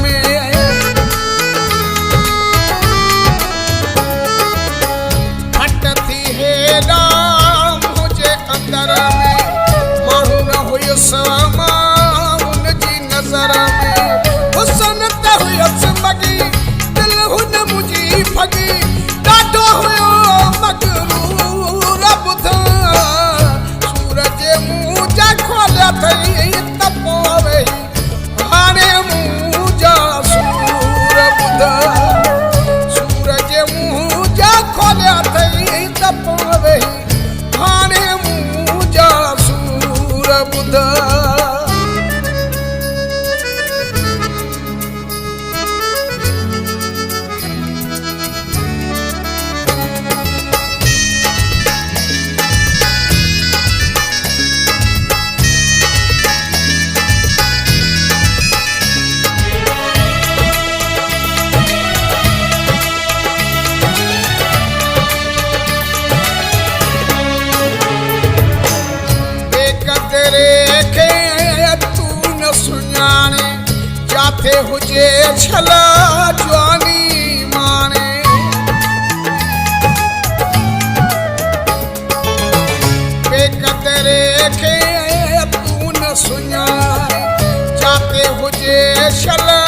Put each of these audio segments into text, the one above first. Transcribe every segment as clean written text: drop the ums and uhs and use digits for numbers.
में फट थी हेड़ा मुझे अंदर में माण्हू न हुयुसि मां उनजी नज़र में हुसन त हुयसि मगी दिल हुन मुंहिंजी फगी ॾाढो हुयो मगरूर ॿुधा सूरज मुंहुं जा खोलिया अथई त पोइ वेही हाणे मुंहुं जा सूर ॿुधा सूरज मुंहुं जा खोलिया अथई त पोइ वेही हाणे मुंहुं जा सूर ॿुधा जाते हुजे छला जवानी माने बेकदरे खे तू न सुञाणे जाते हुजे छला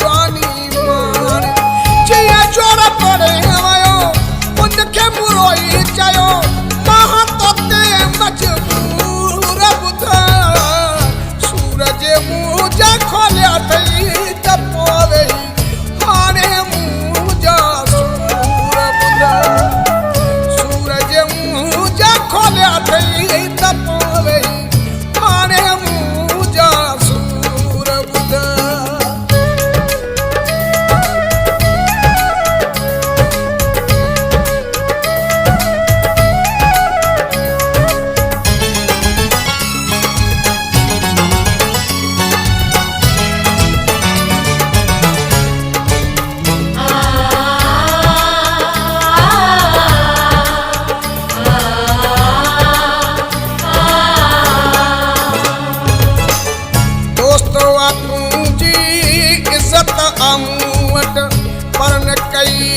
जवानी माने जीअं जोर पड़े वियो उनखे मुरोई चयो मां तोते मजबूर ॿुधा सूरज मुंहुं जा खोलिया अथई त पोइ वेही हाणे मुंहुं जा सूर ॿुधा सूरज मुंहुं जा खोलिया अथई त पोइ वेही हाणे मुंहुं जा सूर ॿुधा पर न कई